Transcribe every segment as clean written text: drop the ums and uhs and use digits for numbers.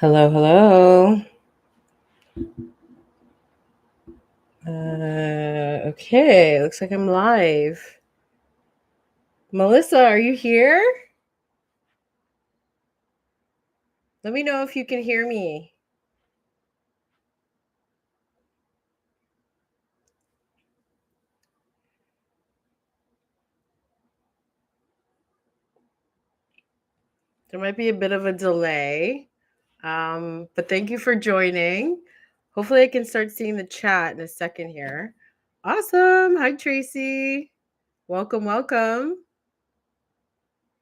Hello, hello. Okay, looks like I'm live. Melissa, are you here? Let me know if you can hear me. There might be a bit of a delay, but thank you for joining. Hopefully, I can start seeing the chat in a second here. Awesome. Hi, Tracy. Welcome, welcome.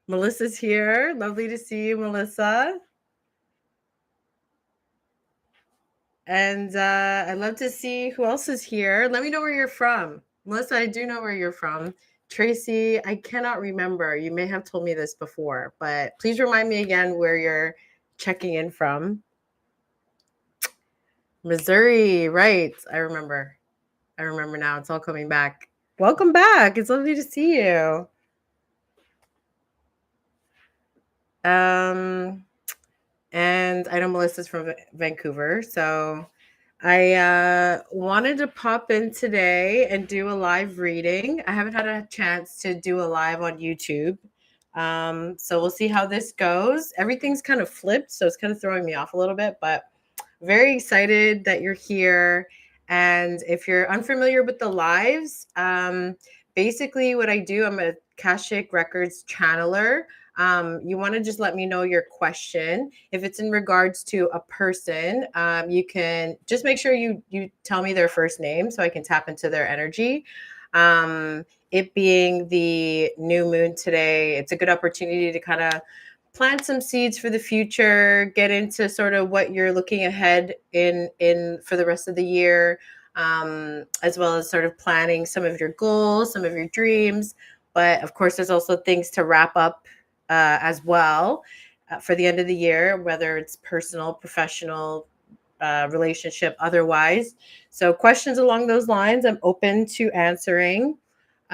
Melissa's here. Lovely to see you, Melissa. And I'd love to see who else is here. Let me know where you're from. Melissa, I do know where you're from. Tracy, I cannot remember. You may have told me this before, but please remind me again where you're checking in from. Missouri, right. I remember. I remember now. It's all coming back. Welcome back. It's lovely to see you. And I know Melissa's from Vancouver, so I wanted to pop in today and do a live reading. I haven't had a chance to do a live on YouTube. So we'll see how this goes. Everything's kind of flipped, so it's kind of throwing me off a little bit, but very excited that you're here. And if you're unfamiliar with the lives, basically what I do, I'm a Akashic Records channeler. You want to just let me know your question. If it's in regards to a person, you can just make sure you tell me their first name so I can tap into their energy. It being the new moon today, it's a good opportunity to kind of plant some seeds for the future, get into sort of what you're looking ahead in for the rest of the year, as well as sort of planning some of your goals, some of your dreams. But of course, there's also things to wrap up as well for the end of the year, whether it's personal, professional, relationship, otherwise. So questions along those lines, I'm open to answering.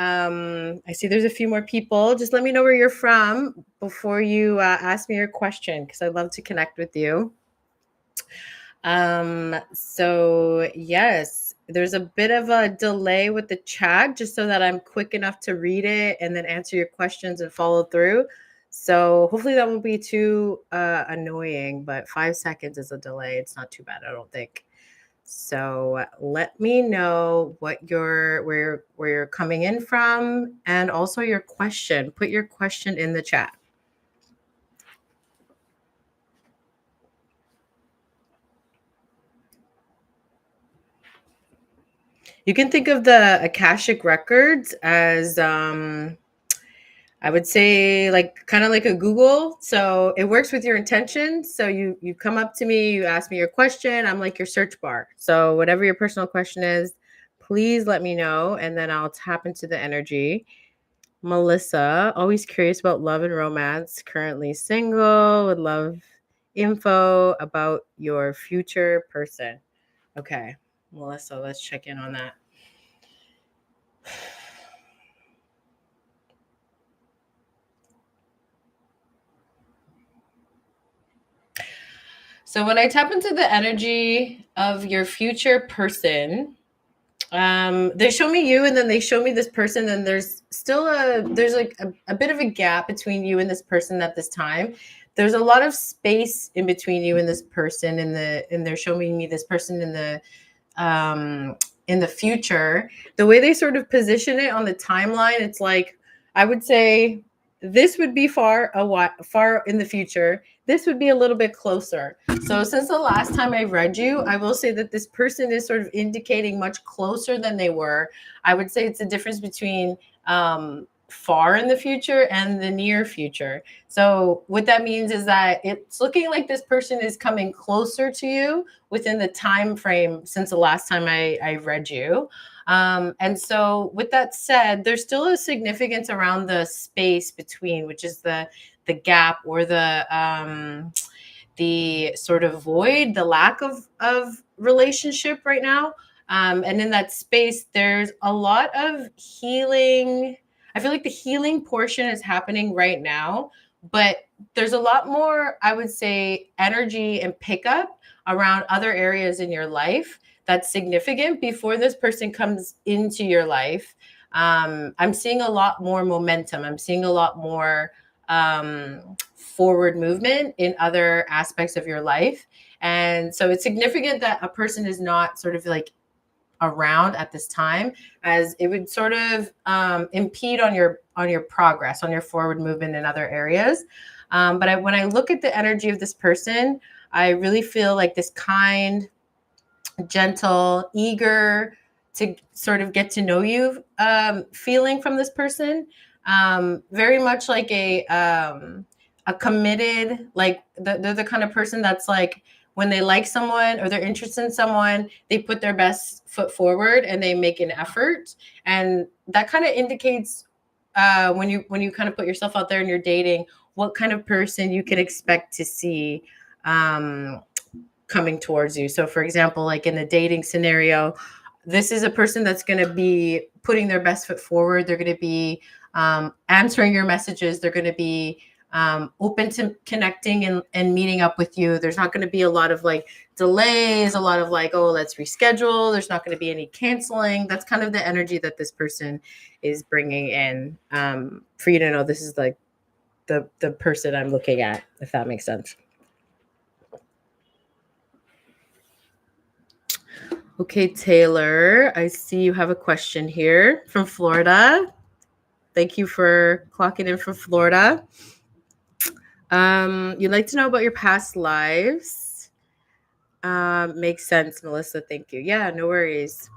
I see there's a few more people. Just let me know where you're from before you ask me your question, because I'd love to connect with you. So yes, there's a bit of a delay with the chat, just so that I'm quick enough to read it and then answer your questions and follow through. So hopefully that won't be too annoying, but 5 seconds is a delay. It's not too bad, I don't think. So let me know what where you're coming in from, and also your question. Put your question in the chat. You can think of the Akashic records as I would say like kind of like a Google. So it works with your intentions. So you come up to me, you ask me your question. I'm like your search bar. So whatever your personal question is, please let me know, and then I'll tap into the energy. Melissa, always curious about love and romance. Currently single. Would love info about your future person. Okay, Melissa, let's check in on that. So when I tap into the energy of your future person, they show me you, and then they show me this person, and there's still there's like a bit of a gap between you and this person at this time. There's a lot of space in between you and this person, and they're showing me this person in the future. The way they sort of position it on the timeline, it's like I would say this would be far in the future. This would be a little bit closer. So since the last time I read you, I will say that this person is sort of indicating much closer than they were. I would say it's a difference between far in the future and the near future. So what that means is that it's looking like this person is coming closer to you within the time frame since the last time I read you. And so with that said, there's still a significance around the space between, which is the gap, or the sort of void, the lack of relationship right now. And in that space, there's a lot of healing. I feel like the healing portion is happening right now but there's a lot more, I would say, energy and pickup around other areas in your life that's significant before this person comes into your life. I'm seeing a lot more momentum. I'm seeing a lot more forward movement in other aspects of your life. And so it's significant that a person is not sort of like around at this time, as it would sort of impede on your progress, on your forward movement in other areas. But when I look at the energy of this person, I really feel like this kind, gentle, eager to sort of get to know you feeling from this person. Very much like a committed, like they're the kind of person that's like, when they like someone or they're interested in someone, they put their best foot forward and they make an effort. And that kind of indicates when you kind of put yourself out there and you're dating, what kind of person you can expect to see um, coming towards you. So, for example, like in a dating scenario, this is a person that's going to be putting their best foot forward. They're going to be answering your messages. They're going to be open to connecting and meeting up with you. There's not going to be a lot of like delays, a lot of like, oh, let's reschedule. There's not going to be any canceling. That's kind of the energy that this person is bringing in, for you to know this is like the person I'm looking at, if that makes sense. Okay, Taylor, I see you have a question here from Florida. Thank you for clocking in from Florida. You'd like to know about your past lives. Makes sense, Melissa. Thank you. Yeah, no worries.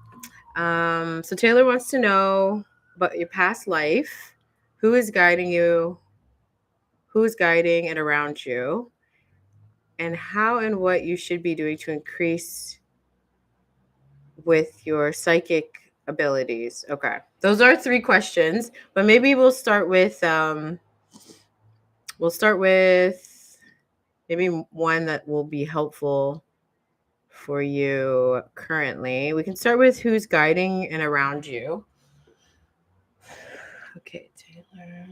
So Taylor wants to know about your past life. Who is guiding you? Who is guiding and around you? And how and what you should be doing to increase with your psychic abilities. Okay. Those are 3 questions, but maybe we'll start with maybe one that will be helpful for you currently. We can start with who's guiding and around you. Okay, Taylor.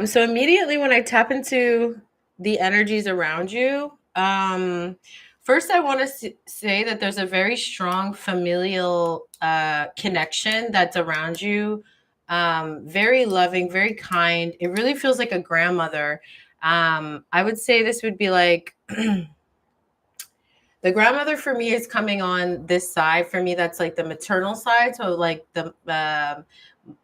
So immediately when I tap into the energies around you, first I want to say that there's a very strong familial connection that's around you. Very loving, very kind. It really feels like a grandmother. I would say this would be like the grandmother for me is coming on this side. For me, that's like the maternal side. So like the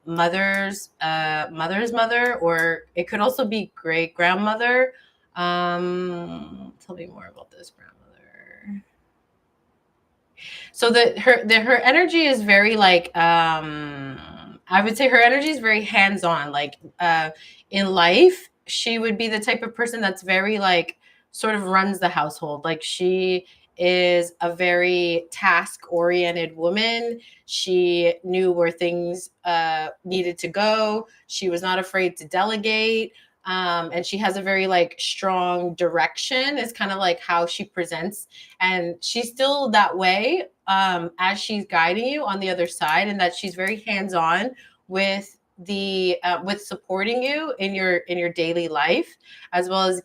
mother's mother, or it could also be great grandmother. Tell me more about this grandmother. So her energy is very like I would say her energy is very hands on. Like in life, she would be the type of person that's very like sort of runs the household. Like she is a very task oriented woman. She knew where things needed to go. She was not afraid to delegate. And she has a very like strong direction, is kind of like how she presents, and she's still that way as she's guiding you on the other side, and that she's very hands-on with the with supporting you in your daily life, as well as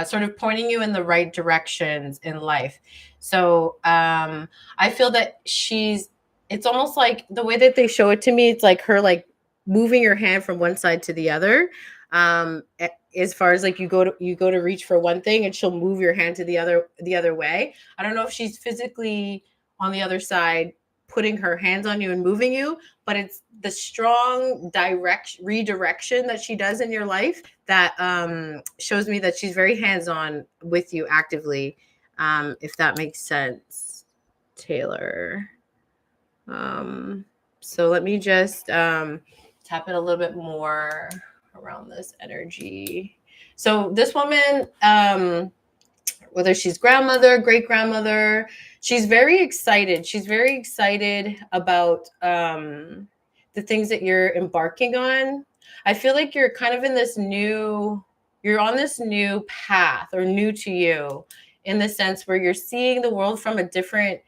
sort of pointing you in the right directions in life. So I feel that it's almost like the way that they show it to me, it's like her like moving your hand from one side to the other. As far as like you go to reach for one thing and she'll move your hand to the other way. I don't know if she's physically on the other side putting her hands on you and moving you, but it's the strong redirection that she does in your life that shows me that she's very hands-on with you actively, if that makes sense, Taylor. So let me just tap it a little bit more around this energy. So this woman, whether she's grandmother, great grandmother, she's very excited. She's very excited about the things that you're embarking on. I feel like you're on this new path, or new to you, in the sense where you're seeing the world from a different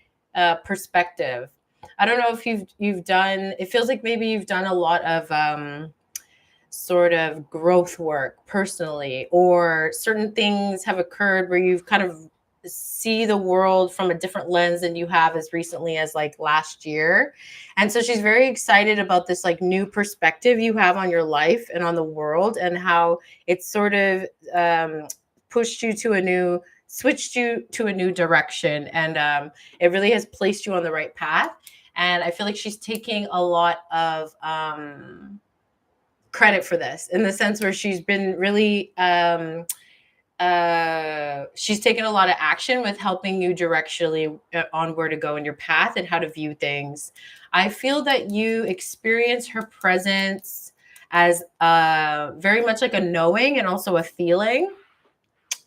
perspective. I don't know if you've done. It feels like maybe you've done a lot of sort of growth work personally, or certain things have occurred where you've kind of see the world from a different lens than you have as recently as like last year. And so she's very excited about this like new perspective you have on your life and on the world, and how it's sort of pushed you to a new switched you to a new direction, and it really has placed you on the right path. And I feel like she's taking a lot of credit for this, in the sense where she's been really she's taken a lot of action with helping you directionally on where to go in your path and how to view things. I feel that you experience her presence as very much like a knowing and also a feeling.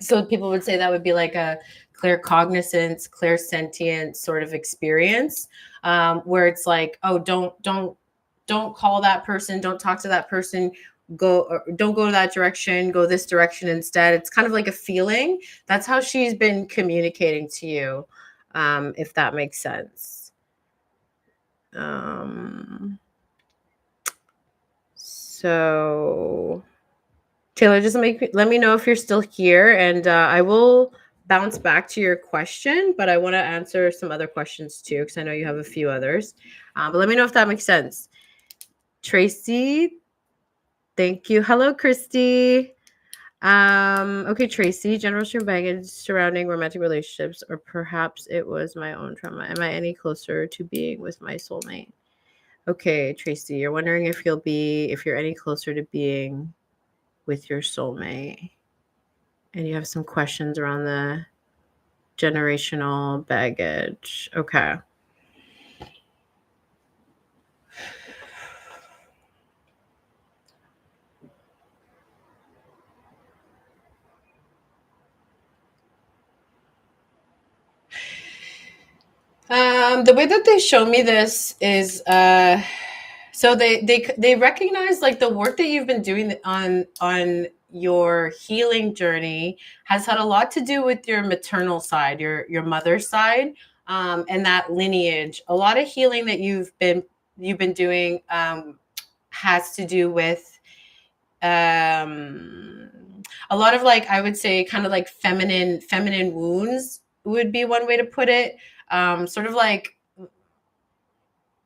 So people would say that would be like a clear cognizance, clear sentient sort of experience, where it's like, oh, don't call that person, don't talk to that person, go, or don't go that direction, go this direction instead. It's kind of like a feeling. That's how she's been communicating to you, if that makes sense. So Taylor, just let me know if you're still here, and I will bounce back to your question, but I want to answer some other questions too, because I know you have a few others. But let me know if that makes sense. Tracy, thank you. Hello, Christy. Okay, Tracy, general baggage surrounding romantic relationships, or perhaps it was my own trauma. Am I any closer to being with my soulmate? Okay, Tracy, you're wondering if you're any closer to being with your soulmate. And you have some questions around the generational baggage. Okay. The way that they show me this is so they recognize like the work that you've been doing on your healing journey has had a lot to do with your maternal side, your mother's side, and that lineage. A lot of healing that you've been doing has to do with a lot of, like, I would say kind of like feminine wounds would be one way to put it. Sort of like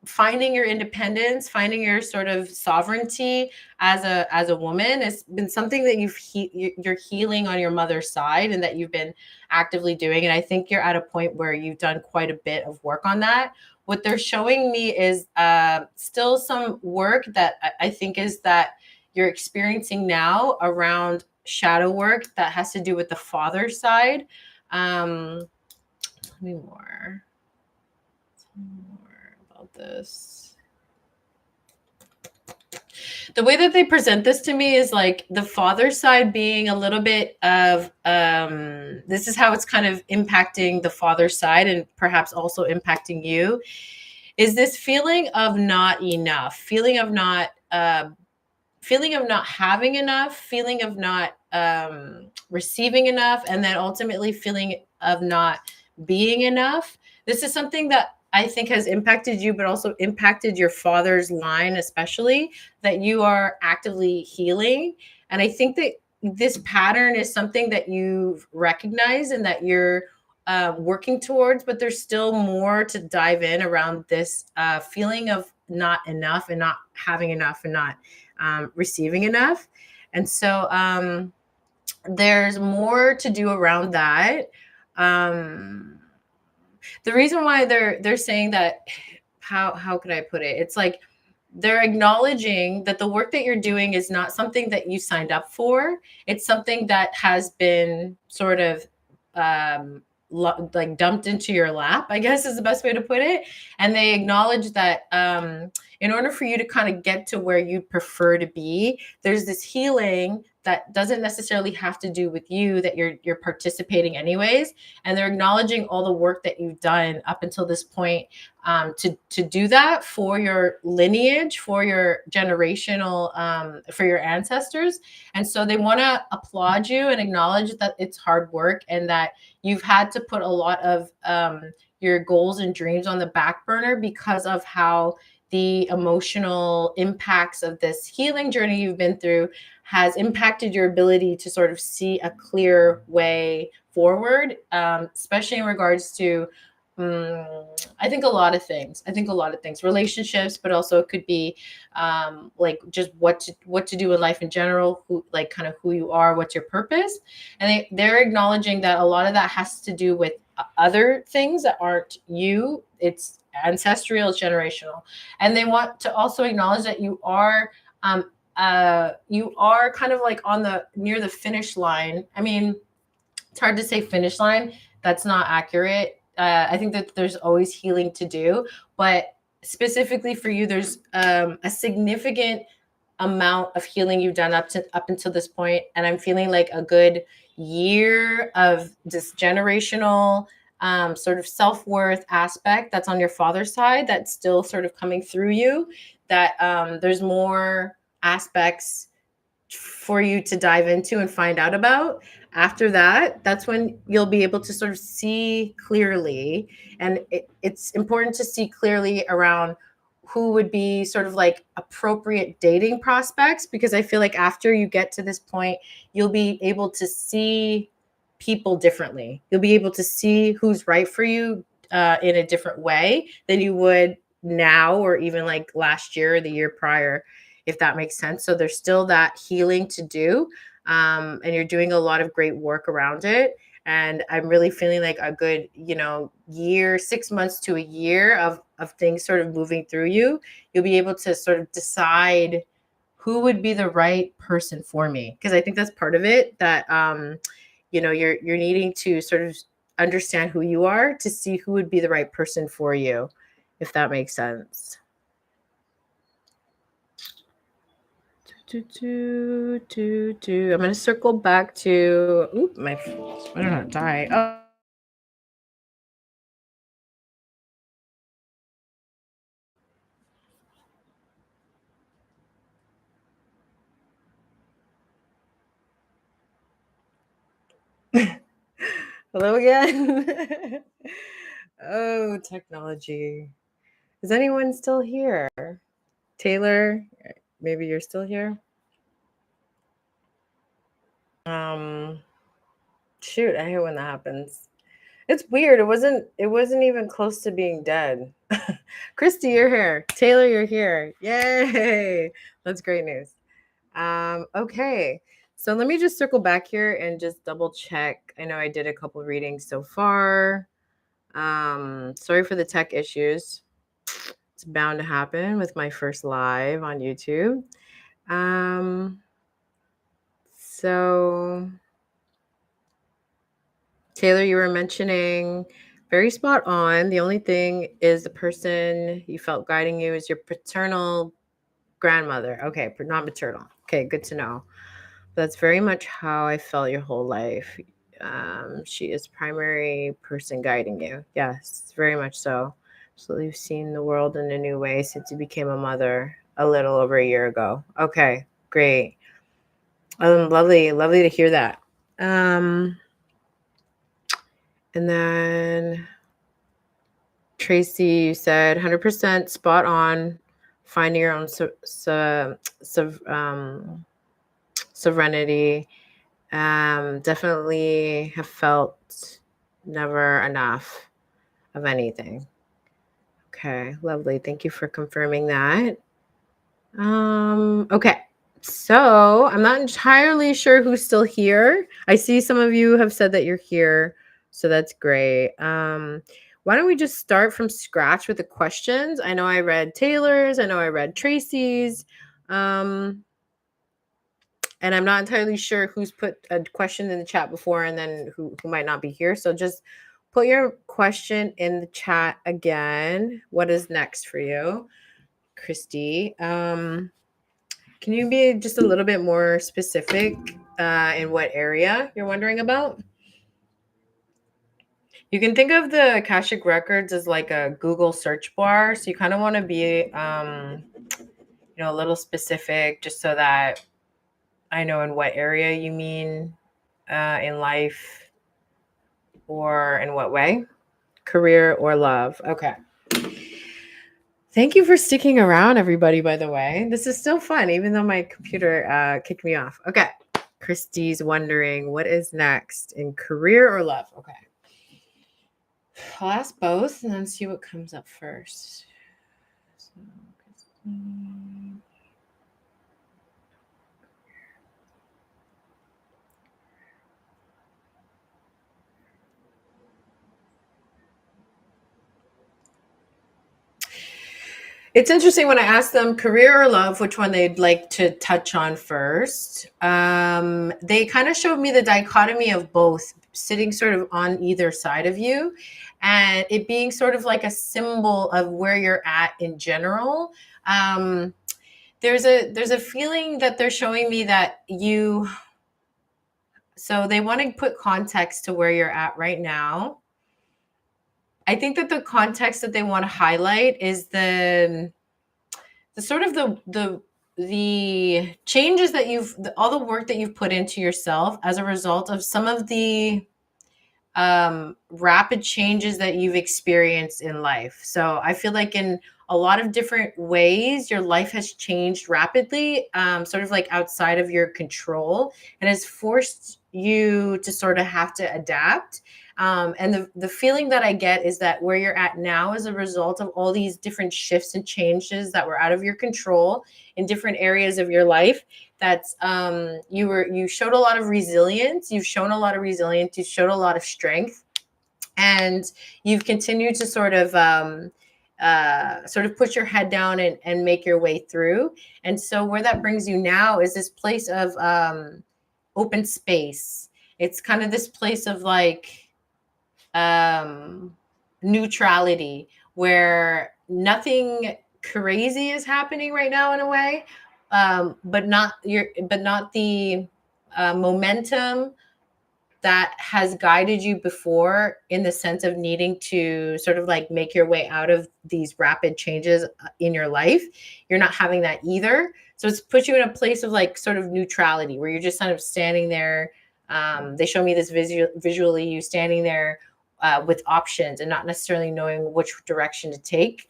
finding your independence, finding your sort of sovereignty as a woman has been something that you're healing on your mother's side, and that you've been actively doing. And I think you're at a point where you've done quite a bit of work on that. What they're showing me is still some work that I think is that you're experiencing now around shadow work that has to do with the father side. Tell me more about this. The way that they present this to me is like the father side being a little bit of this is how it's kind of impacting the father side, and perhaps also impacting you, is this feeling of not enough, feeling of not having enough, feeling of not receiving enough, and then ultimately feeling of not being enough. This is something that I think has impacted you, but also impacted your father's line, especially, that you are actively healing. And I think that this pattern is something that you've recognized and that you're working towards, but there's still more to dive in around this feeling of not enough, and not having enough, and not receiving enough. And so there's more to do around that. The reason why they're saying that, how could I put it? It's like they're acknowledging that the work that you're doing is not something that you signed up for. It's something that has been sort of like dumped into your lap, I guess is the best way to put it. And they acknowledge that in order for you to kind of get to where you prefer to be, there's this healing that doesn't necessarily have to do with you, that you're participating anyways, and they're acknowledging all the work that you've done up until this point, to do that for your lineage, for your generational, for your ancestors. And so they want to applaud you and acknowledge that it's hard work, and that you've had to put a lot of your goals and dreams on the back burner because of how the emotional impacts of this healing journey you've been through has impacted your ability to sort of see a clear way forward, especially in regards to, I think a lot of things. I think a lot of things, relationships, but also it could be like just what to do in life in general, who, like kind of who you are, what's your purpose, and they're acknowledging that a lot of that has to do with other things that aren't you. It's ancestral, it's generational, and they want to also acknowledge that you are kind of like on the near the finish line. I mean, it's hard to say finish line. That's not accurate. I think that there's always healing to do, but specifically for you, there's a significant amount of healing you've done up until this point, and I'm feeling like a good year of this generational sort of self-worth aspect that's on your father's side that's still sort of coming through you. That there's more aspects for you to dive into and find out about. After that, that's when you'll be able to sort of see clearly. And it's important to see clearly around who would be sort of like appropriate dating prospects, because I feel like after you get to this point, you'll be able to see people differently. You'll be able to see who's right for you in a different way than you would now, or even like last year or the year prior, if that makes sense. So there's still that healing to do. And you're doing a lot of great work around it. And I'm really feeling like a good, year, 6 months to a year of things sort of moving through you. You'll be able to sort of decide who would be the right person for me. Because I think that's part of it, that, you're needing to sort of understand who you are to see who would be the right person for you, if that makes sense. I'm going to circle back to, my phone's better not die. Oh. Hello again. Oh, technology. Is anyone still here? Taylor, maybe you're still here. Shoot, I hate when that happens. It's weird. It wasn't even close to being dead. Christy, you're here. Taylor, you're here. Yay. That's great news. Okay. So let me just circle back here and just double check. I know I did a couple readings so far. Sorry for the tech issues. It's bound to happen with my first live on YouTube. So Taylor, you were mentioning, very spot on. The only thing is the person you felt guiding you is your paternal grandmother. Okay, not maternal. Okay, good to know. That's very much how I felt your whole life. She is primary person guiding you. Yes, very much so. So you've seen the world in a new way since you became a mother a little over a year ago. Okay, great. Lovely, lovely to hear that. And then Tracy, you said 100% spot on. Finding your own serenity. Definitely have felt never enough of anything. Okay, lovely. Thank you for confirming that. Okay. So I'm not entirely sure who's still here. I see some of you have said that you're here, so that's great. Why don't we just start from scratch with the questions? I know I read Taylor's, I know I read Tracy's, and I'm not entirely sure who's put a question in the chat before and then who might not be here. So just put your question in the chat again. What is next for you, Christy? Can you be just a little bit more specific in what area you're wondering about? You can think of the Akashic Records as like a Google search bar. So you kind of want to be, a little specific just so that I know in what area you mean in life or in what way, career or love. Okay. Thank you for sticking around, everybody, by the way. This is still fun, even though my computer kicked me off. Okay. Christy's wondering what is next in career or love? Okay. I'll ask both and then see what comes up first. So, it's interesting when I ask them career or love, which one they'd like to touch on first. They kind of showed me the dichotomy of both sitting sort of on either side of you and it being sort of like a symbol of where you're at in general. There's a feeling that they're showing me that so they want to put context to where you're at right now. I think that the context that they want to highlight is the sort of the changes that all the work that you've put into yourself as a result of some of the rapid changes that you've experienced in life. So I feel like in a lot of different ways, your life has changed rapidly, sort of like outside of your control, and has forced you to sort of have to adapt. And the feeling that I get is that where you're at now is a result of all these different shifts and changes that were out of your control in different areas of your life. That's you showed a lot of resilience. You've shown a lot of resilience. You showed a lot of strength, and you've continued to sort of put your head down and make your way through. And so where that brings you now is this place of open space. It's kind of this place of like neutrality where nothing crazy is happening right now in a way, but not the momentum that has guided you before, in the sense of needing to sort of like make your way out of these rapid changes in your life. You're not having that either. So it's put you in a place of like sort of neutrality where you're just kind of standing there. They show me this visually, you standing there with options and not necessarily knowing which direction to take.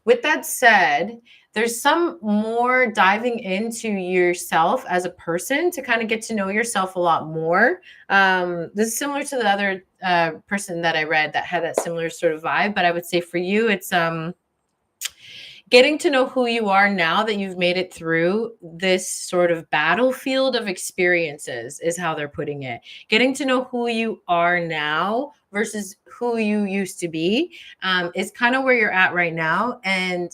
With that said, there's some more diving into yourself as a person to kind of get to know yourself a lot more. This is similar to the other person that I read that had that similar sort of vibe, but I would say for you, it's getting to know who you are now that you've made it through this sort of battlefield of experiences, is how they're putting it. Getting to know who you are now versus who you used to be is kind of where you're at right now. And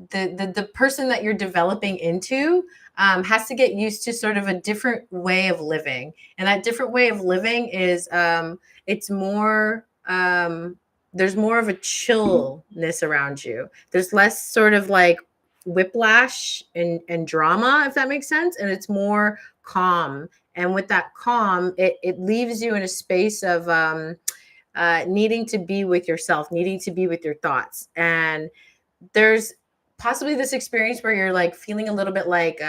the person that you're developing into has to get used to sort of a different way of living. And that different way of living is it's more there's more of a chillness around you. There's less sort of like whiplash and drama, if that makes sense. And it's more calm. And with that calm, it leaves you in a space of needing to be with yourself, needing to be with your thoughts. And there's possibly this experience where you're like feeling a little bit like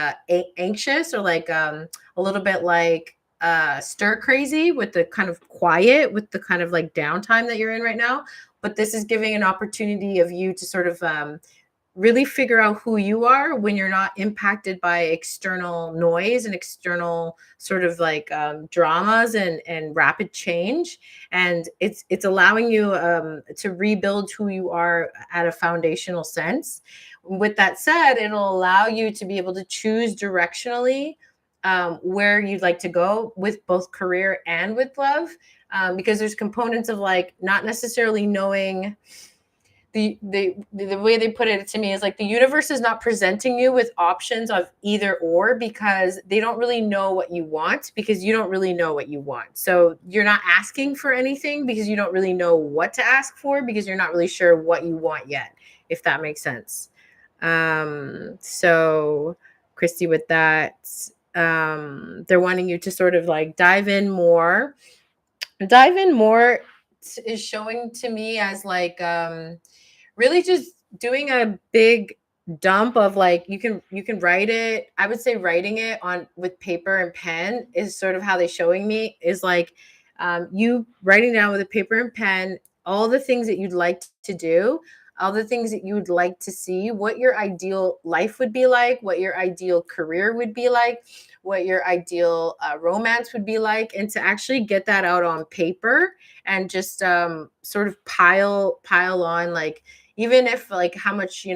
anxious, or like a little bit like stir crazy with the kind of quiet, with the kind of like downtime that you're in right now. But this is giving an opportunity of you to sort of really figure out who you are when you're not impacted by external noise and external sort of like dramas and rapid change. And it's allowing you to rebuild who you are at a foundational sense. With that said, it'll allow you to be able to choose directionally where you'd like to go with both career and with love, because there's components of like not necessarily knowing. The way they put it to me is like the universe is not presenting you with options of either or, because they don't really know what you want, because you don't really know what you want. So you're not asking for anything because you don't really know what to ask for, because you're not really sure what you want yet, if that makes sense. So Christy, with that, they're wanting you to sort of like dive in more is showing to me as like really just doing a big dump of like you can write it. I would say writing it on with paper and pen is sort of how they're showing me is like you writing down with a paper and pen all the things that you'd like to do, all the things that you would like to see, what your ideal life would be like, what your ideal career would be like, what your ideal romance would be like, and to actually get that out on paper and just sort of pile on like even if like how much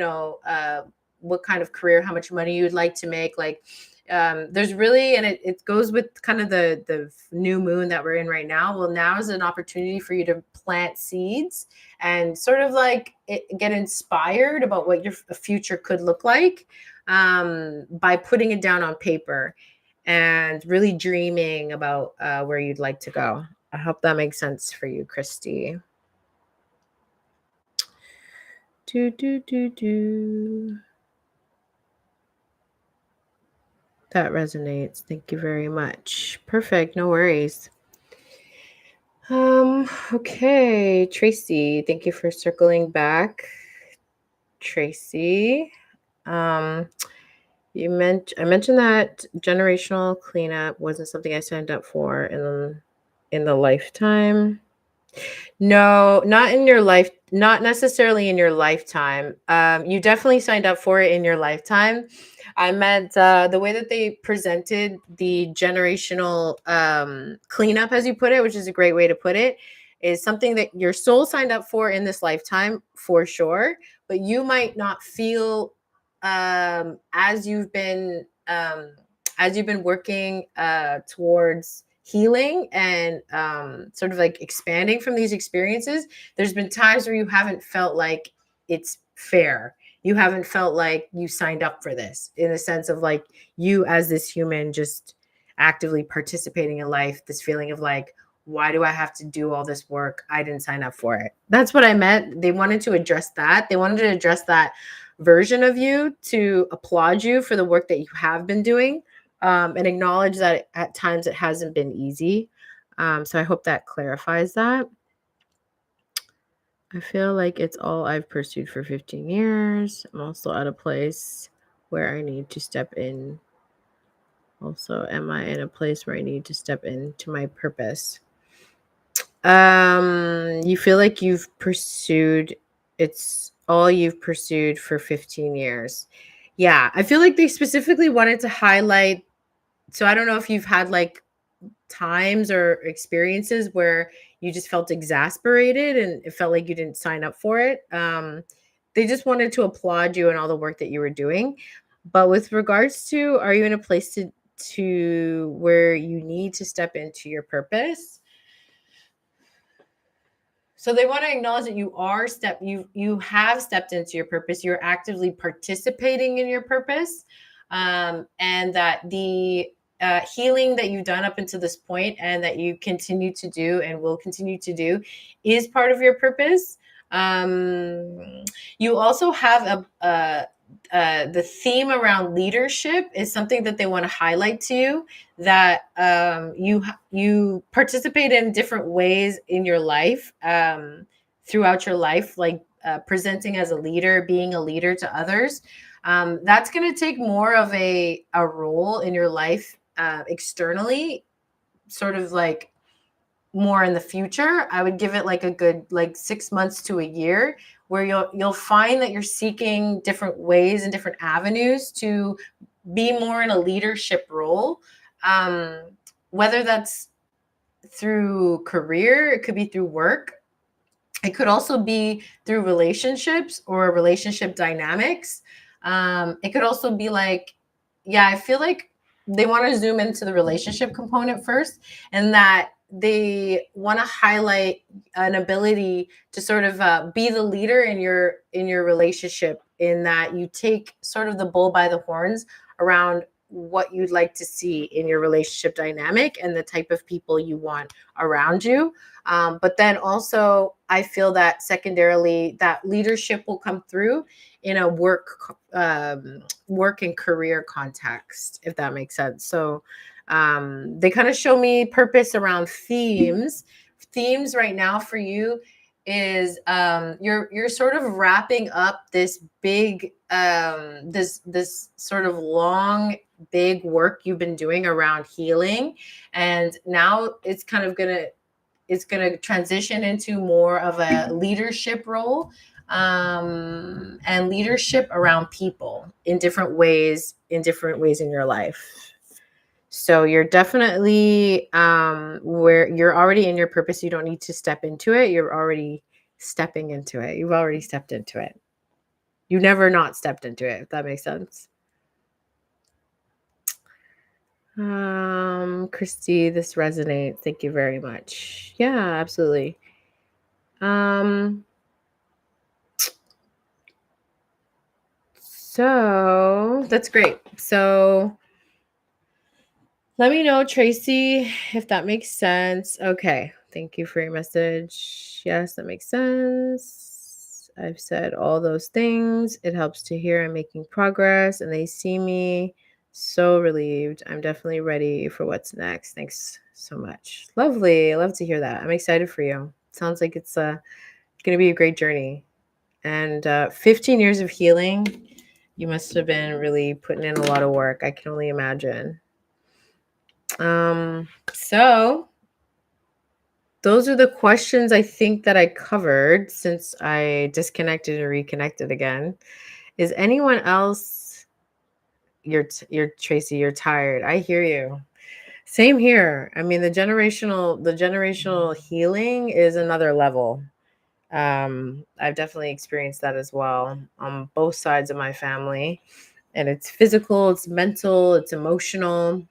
what kind of career, how much money you'd like to make, like there's really, and it goes with kind of the new moon that we're in right now. Well, now is an opportunity for you to plant seeds and sort of like get inspired about what your future could look like by putting it down on paper and really dreaming about where you'd like to go. I hope that makes sense for you, Christy. Do do do do. That resonates. Thank you very much. Perfect. No worries. Okay, Tracy, thank you for circling back. Tracy. Um, I mentioned that generational cleanup wasn't something I signed up for in the lifetime. No, not in your life, not necessarily in your lifetime. You definitely signed up for it in your lifetime. I meant the way that they presented the generational cleanup, as you put it, which is a great way to put it, is something that your soul signed up for in this lifetime for sure. But you might not feel as you've been working towards healing and sort of like expanding from these experiences. There's been times where you haven't felt like it's fair. You haven't felt like you signed up for this in the sense of like you as this human just actively participating in life, this feeling of like, why do I have to do all this work? I didn't sign up for it. That's what I meant. They wanted to address that. They wanted to address that version of you, to applaud you for the work that you have been doing, and acknowledge that at times it hasn't been easy. So I hope that clarifies that. I feel like it's all I've pursued for 15 years. I'm also at a place where I need to step in. Also, am I in a place where I need to step into my purpose? You feel like it's all you've pursued for 15 years. Yeah, I feel like they specifically wanted to highlight. So I don't know if you've had like times or experiences where you just felt exasperated and it felt like you didn't sign up for it. They just wanted to applaud you and all the work that you were doing. But with regards to, are you in a place to where you need to step into your purpose? So they want to acknowledge that you have stepped into your purpose. You're actively participating in your purpose, and that the healing that you've done up until this point, and that you continue to do and will continue to do, is part of your purpose. You also have the theme around leadership is something that they want to highlight to you, that you participate in different ways in your life, throughout your life, like presenting as a leader, being a leader to others. That's going to take more of a role in your life externally, sort of like more in the future. I would give it like a good like 6 months to a year, where you'll find that you're seeking different ways and different avenues to be more in a leadership role. um, Whether that's through career, it could be through work, it could also be through relationships or relationship dynamics. It could also be like, yeah, I feel like they want to zoom into the relationship component first, and that they want to highlight an ability to sort of be the leader in your relationship, in that you take sort of the bull by the horns around what you'd like to see in your relationship dynamic and the type of people you want around you. But then also, I feel that secondarily, that leadership will come through in a work and career context, if that makes sense. So they kind of show me purpose around themes. Themes right now for you is you're sort of wrapping up this big this sort of long big work you've been doing around healing, and now it's gonna transition into more of a leadership role, and leadership around people in different ways in your life. So you're definitely where you're already in your purpose. You don't need to step into it. You're already stepping into it. You've already stepped into it. You never not stepped into it, if that makes sense. Christy, this resonates. Thank you very much. Yeah, absolutely. So that's great. So let me know, Tracy, if that makes sense. Okay. Thank you for your message. Yes, that makes sense. I've said all those things. It helps to hear I'm making progress and they see me. So relieved. I'm definitely ready for what's next. Thanks so much. Lovely. I love to hear that. I'm excited for you. Sounds like it's going to be a great journey. And 15 years of healing, you must have been really putting in a lot of work. I can only imagine. So those are the questions I think that I covered since I disconnected and reconnected again. Is anyone else? You're Tracy, you're tired. I hear you. Same here. I mean, the generational healing is another level. I've definitely experienced that as well on both sides of my family. And it's physical, it's mental, it's emotional,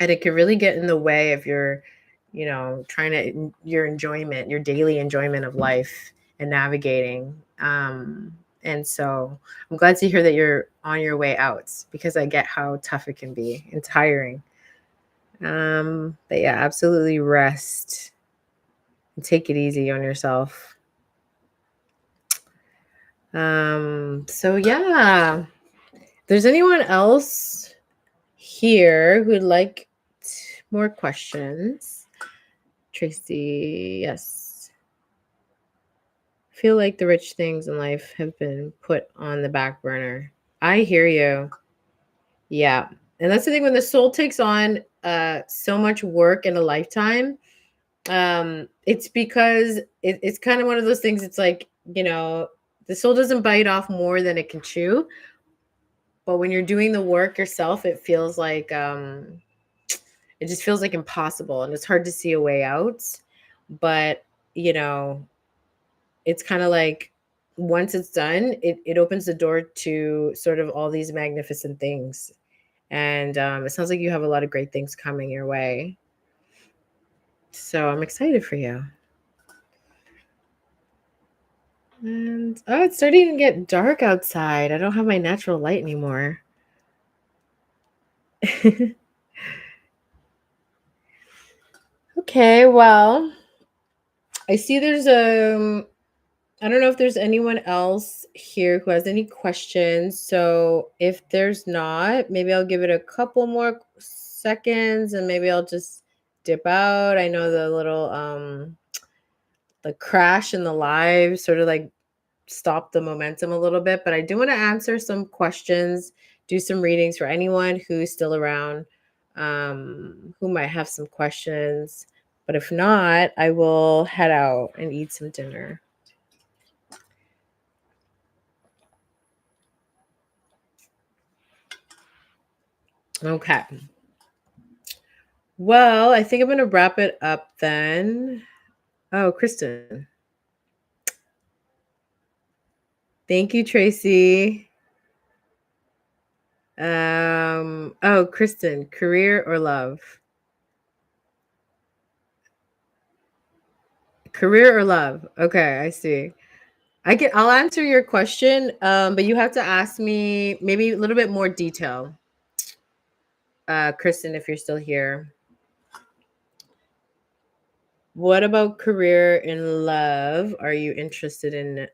and it can really get in the way of your your daily enjoyment of life and navigating. And so I'm glad to hear that you're on your way out, because I get how tough it can be and tiring. But yeah, absolutely rest and take it easy on yourself. So yeah, if there's anyone else here who'd like more questions. Tracy, yes. Feel like the rich things in life have been put on the back burner. I hear you. Yeah. And that's the thing, when the soul takes on so much work in a lifetime, it's because it's kind of one of those things. It's like, the soul doesn't bite off more than it can chew. But when you're doing the work yourself, it feels like it just feels like impossible, and it's hard to see a way out. But you know it's kind of like, once it's done, it opens the door to sort of all these magnificent things. And it sounds like you have a lot of great things coming your way. So I'm excited for you. And it's starting to get dark outside. I don't have my natural light anymore. Okay, well, I see there's I don't know if there's anyone else here who has any questions. So if there's not, maybe I'll give it a couple more seconds and maybe I'll just dip out. I know the crash in the live sort of like stopped the momentum a little bit, but I do want to answer some questions, do some readings for anyone who's still around, who might have some questions. But if not, I will head out and eat some dinner. Okay. Well, I think I'm going to wrap it up then. Oh, Kristen. Thank you, Tracy. Oh, Kristen, career or love? Career or love? Okay, I see. I'll answer your question, but you have to ask me maybe a little bit more detail. Kristen, if you're still here. What about career in love are you interested in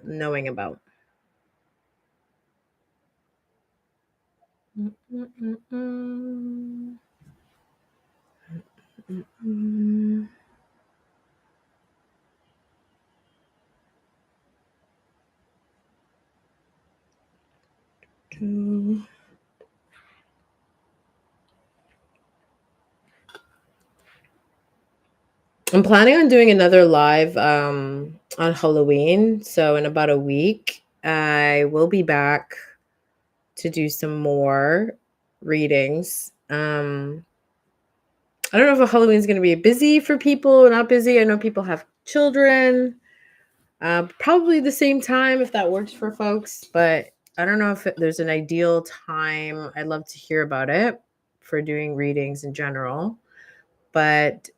knowing about? Mm, mm, mm, mm. Mm, mm. I'm planning on doing another live on Halloween. So in about a week, I will be back to do some more readings. I don't know if Halloween's going to be busy for people or not busy. I know people have children. Probably the same time if that works for folks, but I don't know if there's an ideal time. I'd love to hear about it for doing readings in general. But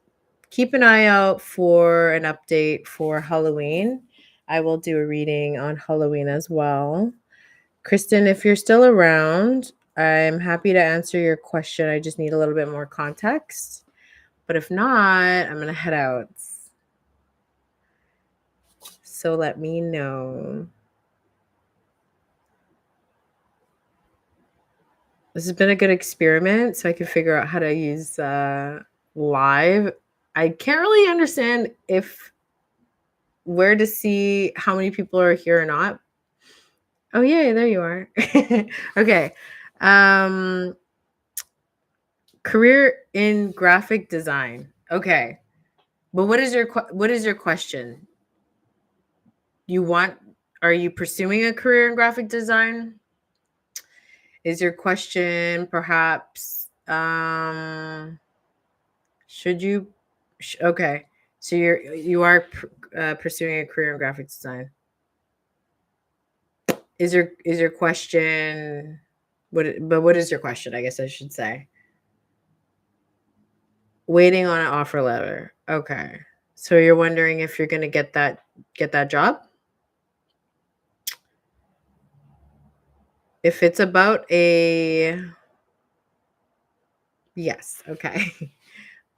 keep an eye out for an update for Halloween. I will do a reading on Halloween as well. Kristen, if you're still around, I'm happy to answer your question. I just need a little bit more context. But if not, I'm going to head out. So let me know. This has been a good experiment so I can figure out how to use live. I can't really understand if where to see how many people are here or not. Oh yeah, there you are. Okay. Um Career in graphic design. Okay. But what is your question? You want Are you pursuing a career in graphic design? Is your question perhaps should you okay. So you are pursuing a career in graphic design. Is your question what is your question? I guess I should say. Waiting on an offer letter. Okay. So you're wondering if you're going to get that job? If it's about a yes, okay.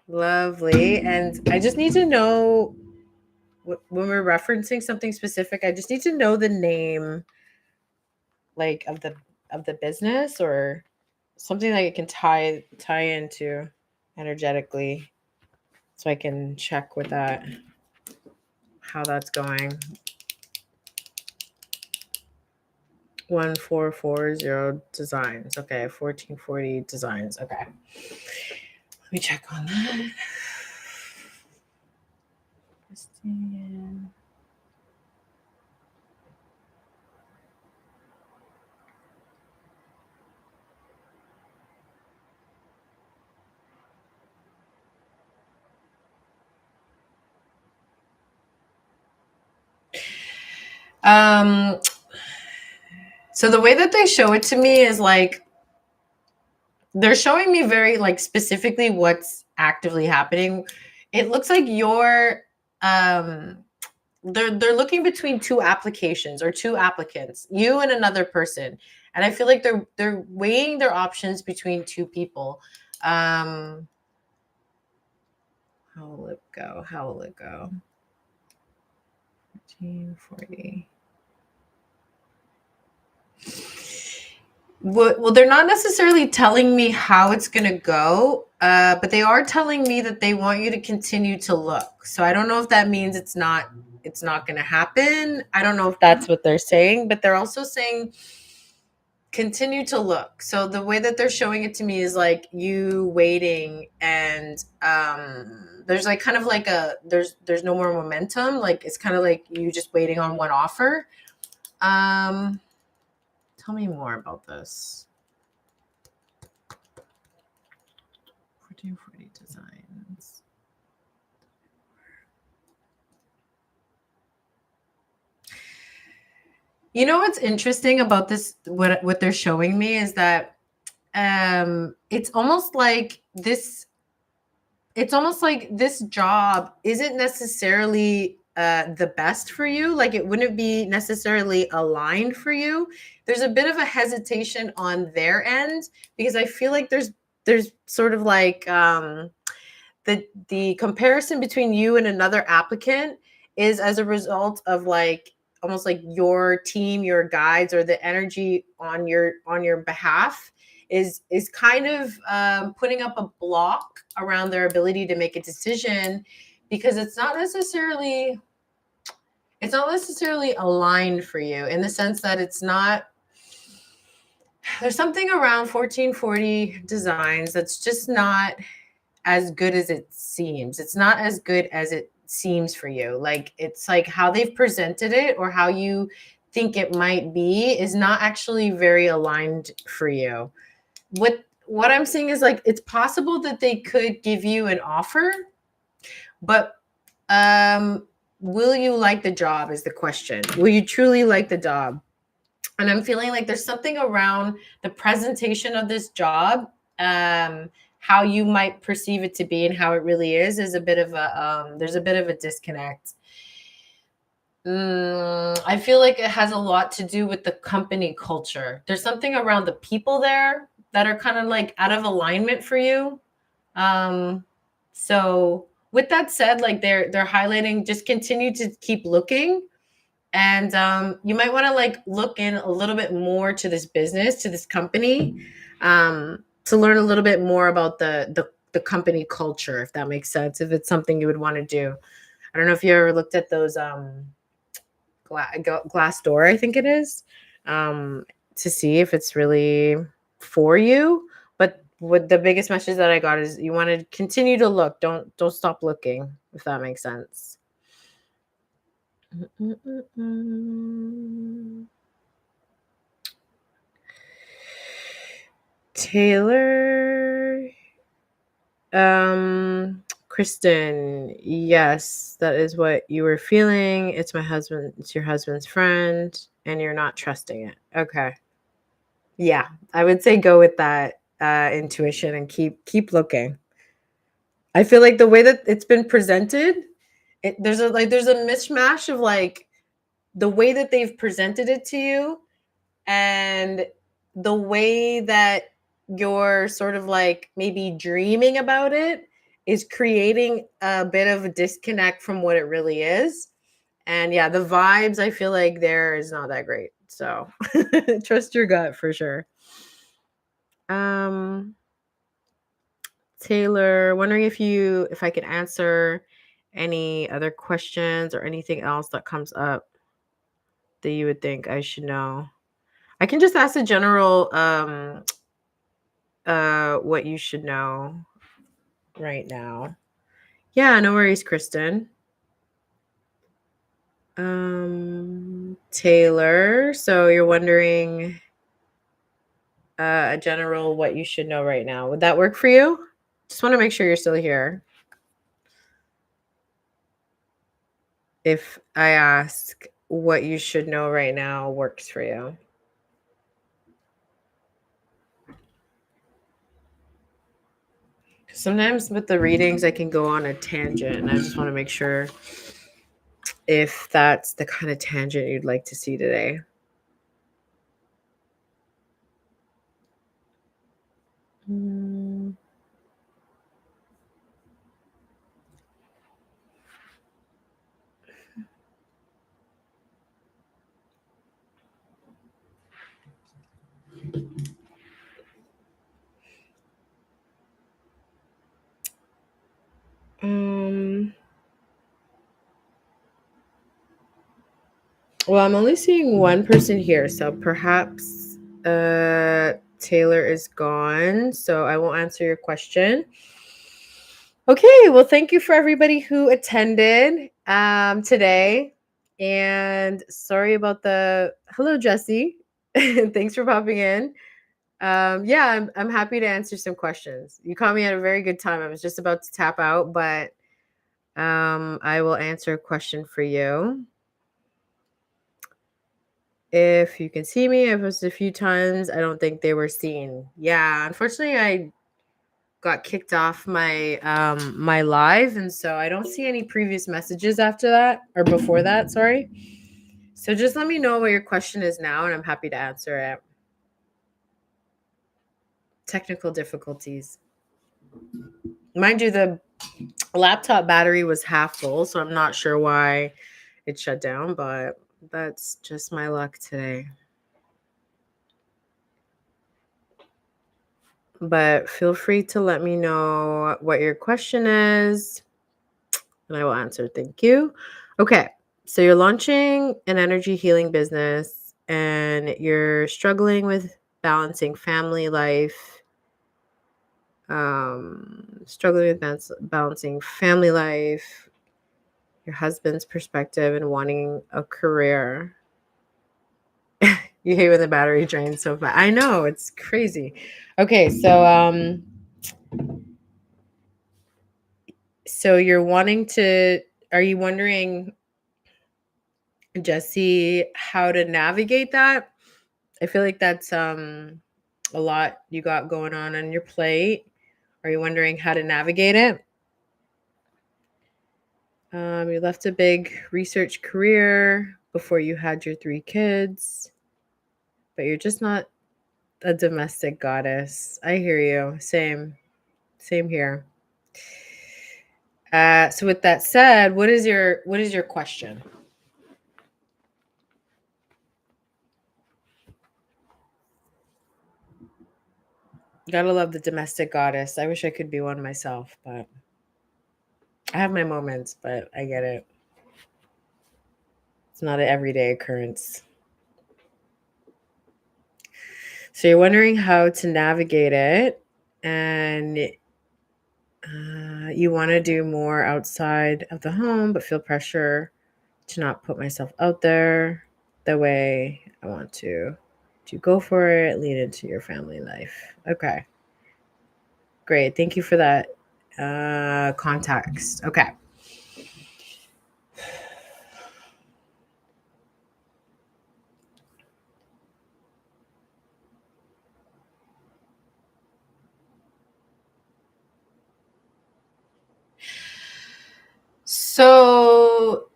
Lovely. And I just need to know when we're referencing something specific, I just need to know the name like of the business or something that it can tie into energetically so I can check with that how that's going. 1440 designs. Okay, 1440 designs. Okay. Let me check on that. Um so the way that they show it to me is like they're showing me very like specifically what's actively happening. It looks like you're they're looking between two applications or two applicants, you and another person. And I feel like they're weighing their options between two people. How will it go? How will it go? 1440. Well, they're not necessarily telling me how it's going to go, but they are telling me that they want you to continue to look. So I don't know if that means it's not going to happen. I don't know if that's what they're saying, but they're also saying continue to look. So the way that they're showing it to me is like you waiting, and there's like kind of like there's no more momentum. Like it's kind of like you just waiting on one offer. Tell me more about this. 1440 designs. You know what's interesting about this? What they're showing me is that it's almost like this. It's almost like this job isn't necessarily the best for you. Like it wouldn't be necessarily aligned for you. There's a bit of a hesitation on their end because I feel like there's sort of like the comparison between you and another applicant is as a result of like almost like your team, your guides, or the energy on your behalf is kind of putting up a block around their ability to make a decision because it's not necessarily aligned for you in the sense that it's not there's something around 1440 designs that's just not as good as it seems. It's not as good as it seems for you. Like it's like how they've presented it or how you think it might be is not actually very aligned for you. What I'm seeing is like it's possible that they could give you an offer, but will you like the job is the question. Will you truly like the job? And I'm feeling like there's something around the presentation of this job, how you might perceive it to be and how it really is a bit of a there's a bit of a disconnect. I feel like it has a lot to do with the company culture. There's something around the people there that are kind of like out of alignment for you. So with that said, like they're highlighting just continue to keep looking and you might want to like look in a little bit more to this business to this company to learn a little bit more about the company culture if that makes sense if it's something you would want to do. I don't know if you ever looked at those glass door I think it is to see if it's really for you, but what the biggest message that I got is you want to continue to look, don't stop looking if that makes sense. Taylor, Kristen, yes, that is what you were feeling. It's my husband, it's your husband's friend, and you're not trusting it. Okay. Yeah, I would say go with that intuition and keep looking. I feel like the way that it's been presented, there's a mishmash of like the way that they've presented it to you and the way that you're sort of like maybe dreaming about it is creating a bit of a disconnect from what it really is. And yeah, the vibes I feel like there is not that great. So trust your gut for sure. Um Taylor, wondering if I could answer any other questions or anything else that comes up that you would think I should know. I can just ask a general what you should know right now. Yeah, no worries, Kristen. Taylor, so you're wondering a general what you should know right now. Would that work for you? Just want to make sure you're still here. If I ask what you should know right now works for you. Sometimes with the readings, I can go on a tangent, and I just want to make sure if that's the kind of tangent you'd like to see today. Mm. Well, I'm only seeing one person here, so perhaps Taylor is gone, so I won't answer your question. Okay, well, thank you for everybody who attended today. And sorry about the hello, Jesse. Thanks for popping in. Yeah, I'm happy to answer some questions. You caught me at a very good time. I was just about to tap out, but I will answer a question for you. If you can see me, I posted a few times. I don't think they were seen. Yeah, unfortunately, got kicked off my my live, and so I don't see any previous messages after that or before that, sorry. So just let me know what your question is now and I'm happy to answer it. Technical difficulties. Mind you, the laptop battery was half full, so I'm not sure why it shut down, but that's just my luck today. But feel free to let me know what your question is and I will answer. Thank you. Okay. So you're launching an energy healing business and you're struggling with balancing family life, struggling with balancing family life, your husband's perspective, and wanting a career. You hate when the battery drains so fast. I know, it's crazy. Okay, so you're wanting to, are you wondering, Jesse, how to navigate that? I feel like that's a lot you got going on your plate. Are you wondering how to navigate it? You left a big research career before you had your 3 kids, but you're just not a domestic goddess. I hear you. Same here. So with that said, what is your question? Gotta love the domestic goddess. I wish I could be one myself, but I have my moments, but I get it. It's not an everyday occurrence. So you're wondering how to navigate it, and you want to do more outside of the home, but feel pressure to not put myself out there the way I want to go for it, lean into your family life. Okay. Great. Thank you for that context. Okay. So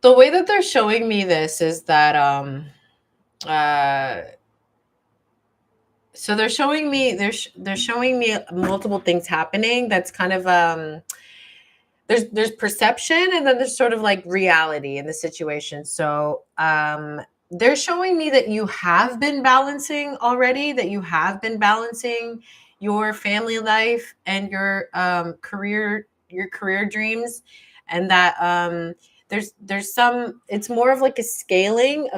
the way that they're showing me this is that uh so they're showing me multiple things happening that's kind of there's perception and then there's sort of like reality in the situation. So they're showing me that you have been balancing already, that you have been balancing your family life and your career dreams, and that there's some, it's more of like a scaling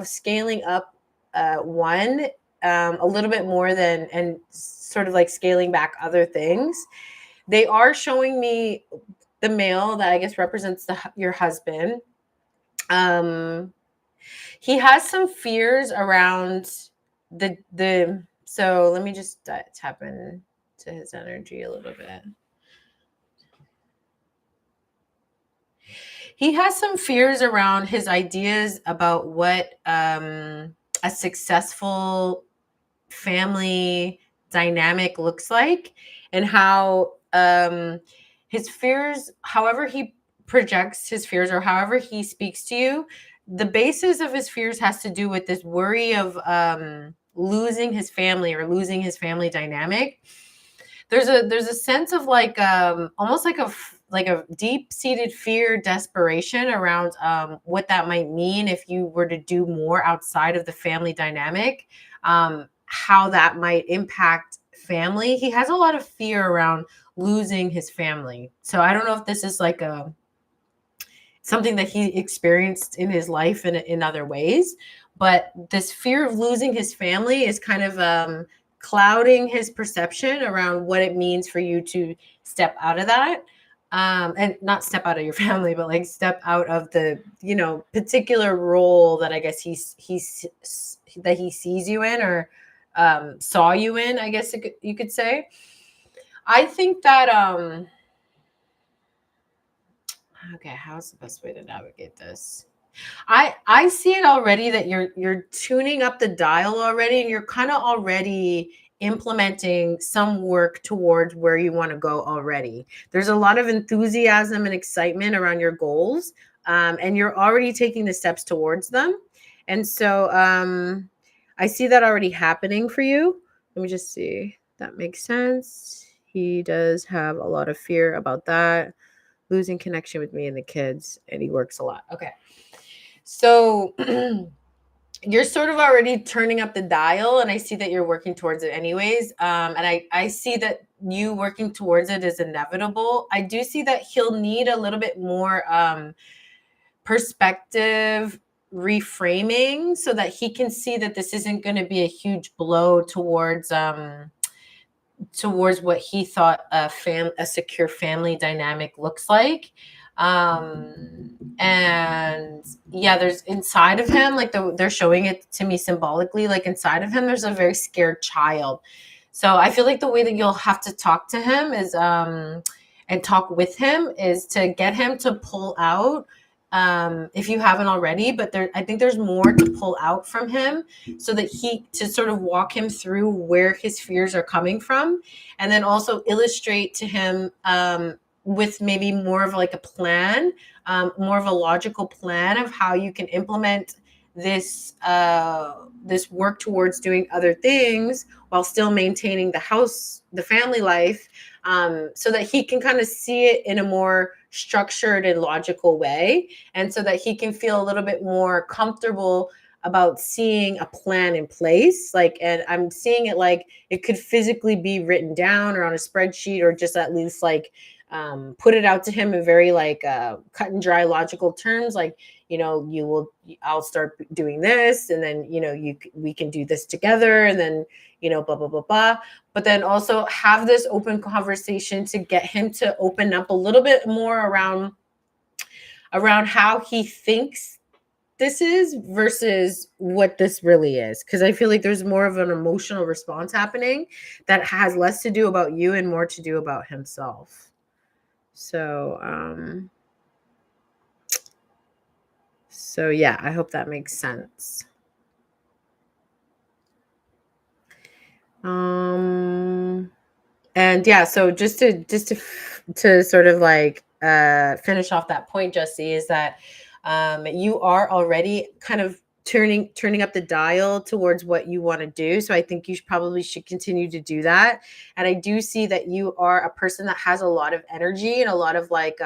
up one a little bit more than, and sort of like scaling back other things. They are showing me the male that I guess represents your husband. Um, he has some fears around the. So let me just tap into his energy a little bit. He has some fears around his ideas about what a successful family dynamic looks like, and how his fears, however he projects his fears or however he speaks to you, the basis of his fears has to do with this worry of losing his family or losing his family dynamic. There's a sense of like almost like a deep-seated fear, desperation around what that might mean if you were to do more outside of the family dynamic, how that might impact family. He has a lot of fear around losing his family. So I don't know if this is like a something that he experienced in his life in other ways, but this fear of losing his family is kind of clouding his perception around what it means for you to step out of that, and not step out of your family, but like step out of the particular role that I guess he's that he sees you in, or saw you in, I guess you could say. I think that okay, how's the best way to navigate this? I see it already that you're tuning up the dial already, and you're kind of already implementing some work towards where you want to go already. There's a lot of enthusiasm and excitement around your goals, and you're already taking the steps towards them. And so I see that already happening for you. Let me just see. That makes sense. He does have a lot of fear about that, losing connection with me and the kids, and he works a lot. Okay. So you're sort of already turning up the dial, and I see that you're working towards it anyways. And I see that you working towards it is inevitable. I do see that he'll need a little bit more perspective reframing so that he can see that this isn't going to be a huge blow towards what he thought a secure family dynamic looks like. And yeah, there's inside of him, like they're showing it to me symbolically, like inside of him there's a very scared child. So I feel like the way that you'll have to talk to him is and talk with him is to get him to pull out, if you haven't already, but I think there's more to pull out from him so that to sort of walk him through where his fears are coming from, and then also illustrate to him with maybe more of like a plan, more of a logical plan of how you can implement this work towards doing other things while still maintaining the family life, so that he can kind of see it in a more structured and logical way, and so that he can feel a little bit more comfortable about seeing a plan in place. Like, and I'm seeing it like it could physically be written down or on a spreadsheet, or just at least like put it out to him in very like cut and dry logical terms, like, I'll start doing this, and then we can do this together, and then blah blah blah blah. But then also have this open conversation to get him to open up a little bit more around how he thinks this is versus what this really is, because I feel like there's more of an emotional response happening that has less to do about you and more to do about himself. So yeah, I hope that makes sense. And yeah, so just to sort of like finish off that point, Jesse, is that you are already kind of turning up the dial towards what you want to do. So I think you probably should continue to do that. And I do see that you are a person that has a lot of energy and a lot of like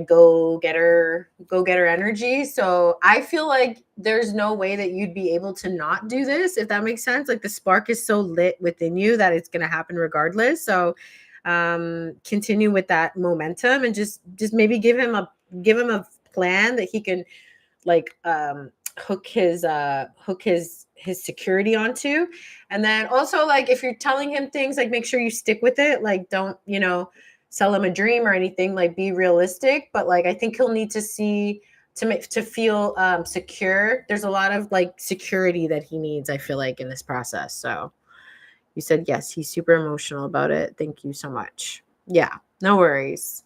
go getter energy. So I feel like there's no way that you'd be able to not do this, if that makes sense. Like the spark is so lit within you that it's going to happen regardless. So continue with that momentum, and just maybe give him a plan that he can like hook his security onto. And then also, like, if you're telling him things, like, make sure you stick with it. Like, don't sell him a dream or anything. Like, be realistic. But like, I think he'll need to see to feel secure. There's a lot of like security that he needs, I feel like, in this process. So you said yes, he's super emotional about it. Thank you so much. Yeah, no worries.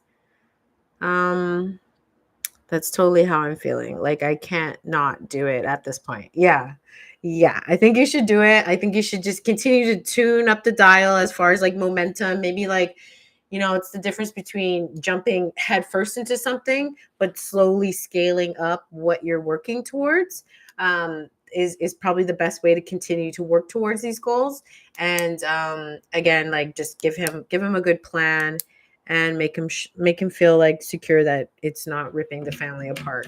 That's totally how I'm feeling. Like, I can't not do it at this point. Yeah. Yeah. I think you should do it. I think you should just continue to tune up the dial as far as like momentum. Maybe like, it's the difference between jumping headfirst into something, but slowly scaling up what you're working towards. Is probably the best way to continue to work towards these goals. And again, like, just give him a good plan, and make him feel like secure that it's not ripping the family apart.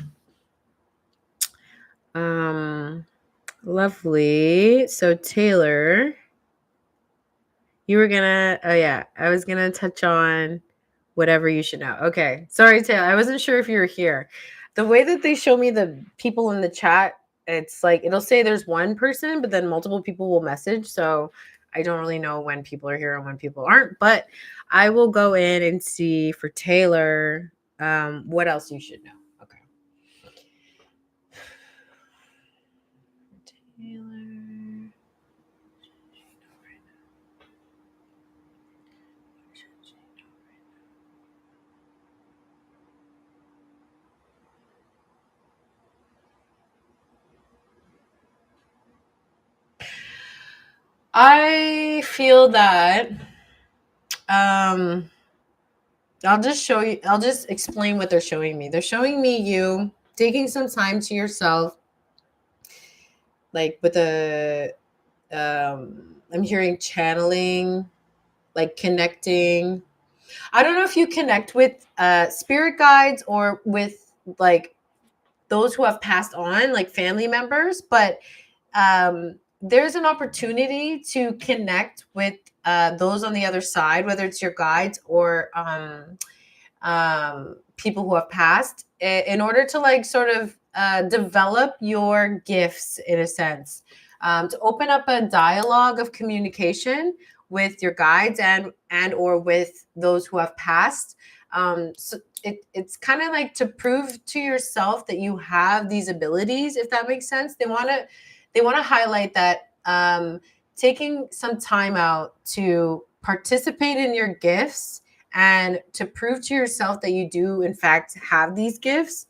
Lovely. So Taylor, you were gonna, oh yeah, I was gonna touch on whatever you should know. Okay, sorry Taylor, I wasn't sure if you were here. The way that they show me the people in the chat, it's like it'll say there's one person, but then multiple people will message. So I don't really know when people are here and when people aren't, but I will go in and see for Taylor what else you should know. Okay. Taylor. I feel that um I'll just explain what they're showing me. They're showing me you taking some time to yourself, like with a I'm hearing channeling, like connecting. I don't know if you connect with spirit guides or with like those who have passed on, like family members, but there's an opportunity to connect with those on the other side, whether it's your guides or people who have passed, in order to like sort of develop your gifts in a sense, to open up a dialogue of communication with your guides and or with those who have passed. So it's kind of like to prove to yourself that you have these abilities, if that makes sense. They want to highlight that taking some time out to participate in your gifts and to prove to yourself that you do in fact have these gifts,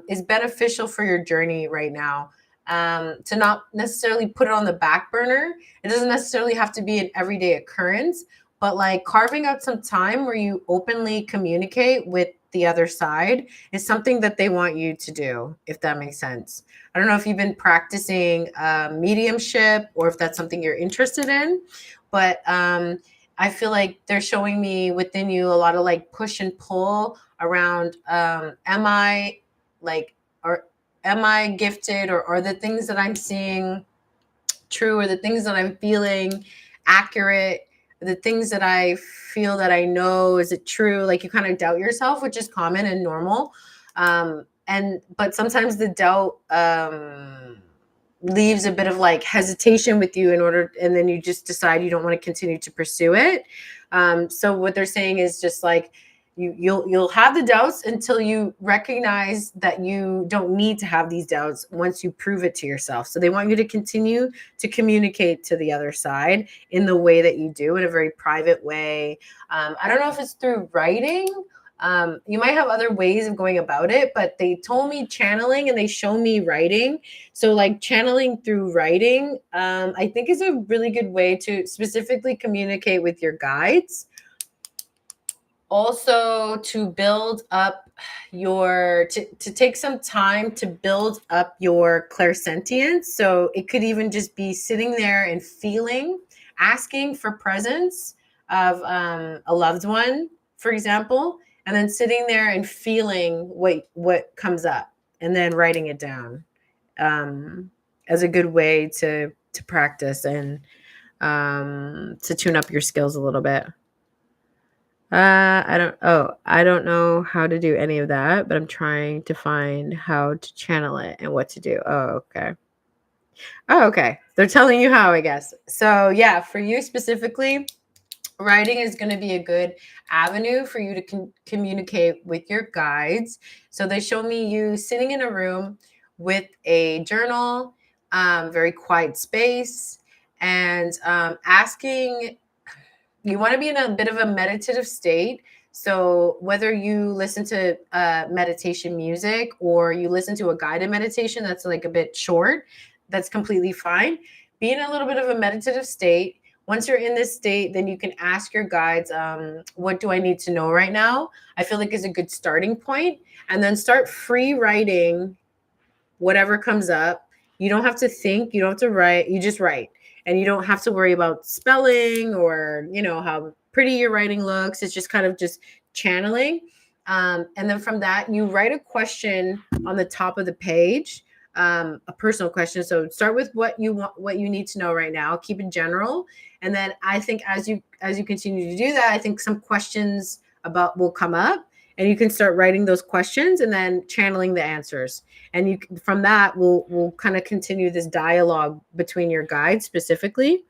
is beneficial for your journey right now. To not necessarily put it on the back burner. It doesn't necessarily have to be an everyday occurrence, but like carving out some time where you openly communicate with the other side is something that they want you to do, if that makes sense. I don't know if you've been practicing mediumship or if that's something you're interested in, but I feel like they're showing me within you a lot of like push and pull around, am I like, or am I gifted, or are the things that I'm seeing true, or the things that I'm feeling accurate, the things that I feel that I know, is it true? Like you kind of doubt yourself, which is common and normal. And but sometimes the doubt leaves a bit of like hesitation with you, in order, and then you just decide you don't want to continue to pursue it. So what they're saying is just like you'll have the doubts until you recognize that you don't need to have these doubts once you prove it to yourself. So they want you to continue to communicate to the other side in the way that you do, in a very private way. I don't know if it's through writing. You might have other ways of going about it, but they told me channeling and they show me writing. So, like channeling through writing, I think is a really good way to specifically communicate with your guides. Also, to build up to take some time to build up your clairsentience. So it could even just be sitting there and feeling, asking for presence of a loved one, for example, and then sitting there and feeling what comes up, and then writing it down, as a good way to practice and to tune up your skills a little bit. I don't know how to do any of that, but I'm trying to find how to channel it and what to do. Oh, okay. Oh, okay. They're telling you how, I guess. So, yeah, for you specifically, writing is going to be a good avenue for you to communicate with your guides. So, they show me you sitting in a room with a journal, very quiet space, and asking. You want to be in a bit of a meditative state. So whether you listen to meditation music or you listen to a guided meditation that's like a bit short, that's completely fine. Be in a little bit of a meditative state. Once you're in this state, then you can ask your guides, what do I need to know right now? I feel like is a good starting point. And then start free writing whatever comes up. You don't have to think, you don't have to write, you just write. And you don't have to worry about spelling or, how pretty your writing looks. It's just kind of just channeling. And then from that, you write a question on the top of the page, a personal question. So start with what you want, what you need to know right now. Keep it general. And then I think as you continue to do that, I think some questions about will come up, and you can start writing those questions and then channeling the answers. And you from that we'll kind of continue this dialogue between your guides specifically,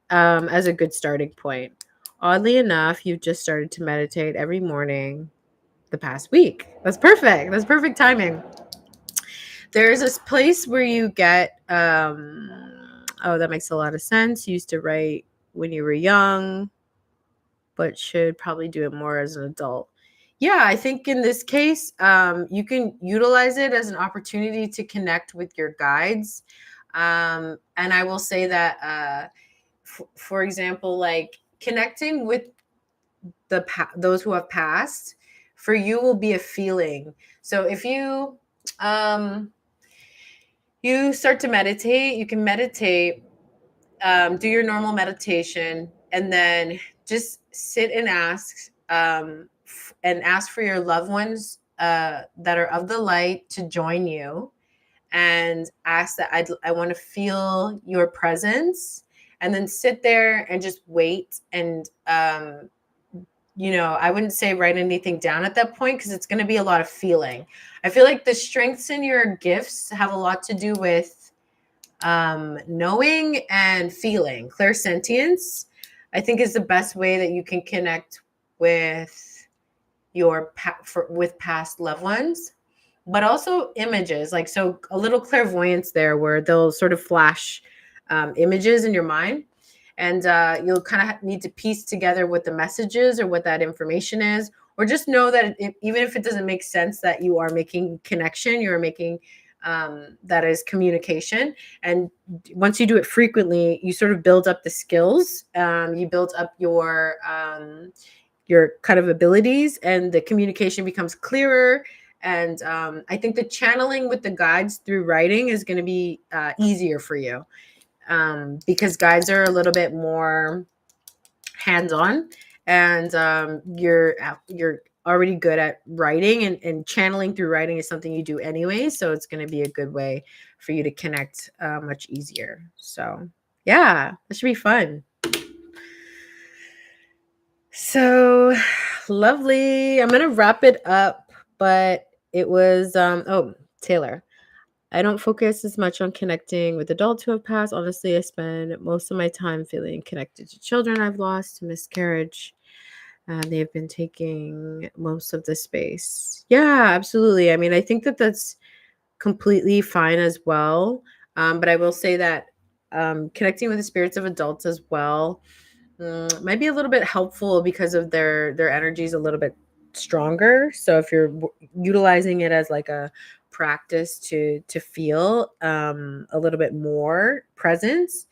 as a good starting point. Oddly enough, you've just started to meditate every morning the past week. That's perfect. That's perfect timing. There's this place where you get oh, that makes a lot of sense. You used to write when you were young, but should probably do it more as an adult. Yeah, I think in this case, you can utilize it as an opportunity to connect with your guides. And I will say that for example, like connecting with those who have passed for you will be a feeling. So if um, you start to meditate, you can meditate, do your normal meditation, and then just sit and ask for your loved ones that are of the light to join you, and ask that I want to feel your presence, and then sit there and just wait. And I wouldn't say write anything down at that point, because it's going to be a lot of feeling. I feel like the strengths in your gifts have a lot to do with knowing and feeling. Clairsentience, I think, is the best way that you can connect with with past loved ones. But also images, like, so a little clairvoyance there, where they'll sort of flash images in your mind, and you'll kind of need to piece together what the message is, or what that information is, or just know that even if it doesn't make sense, that you are making connection, you're making that is communication. And once you do it frequently, you sort of build up the skills, you build up your kind of abilities, and the communication becomes clearer. And I think the channeling with the guides through writing is going to be easier for you, because guides are a little bit more hands-on, and you're already good at writing, and channeling through writing is something you do anyway, so it's going to be a good way for you to connect much easier. So yeah, that should be fun. So lovely. I'm going to wrap it up, but it was Taylor, I don't focus as much on connecting with adults who have passed. Honestly, I spend most of my time feeling connected to children I've lost to miscarriage. They have been taking most of the space. Yeah, absolutely. I mean, I think that that's completely fine as well. But I will say that connecting with the spirits of adults as well might be a little bit helpful, because of their energies a little bit stronger. So if you're utilizing it as like a practice to feel a little bit more presence,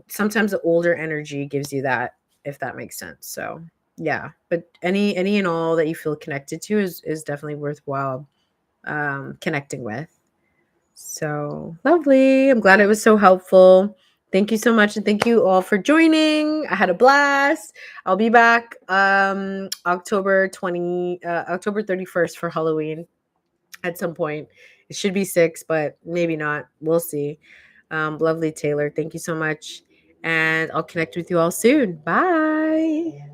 sometimes the older energy gives you that, if that makes sense. So yeah, but any and all that you feel connected to is definitely worthwhile connecting with. So lovely. I'm glad it was so helpful. Thank you so much. And thank you all for joining. I had a blast. I'll be back October 31st for Halloween at some point. It should be 6, but maybe not. We'll see. Lovely, Taylor. Thank you so much. And I'll connect with you all soon. Bye.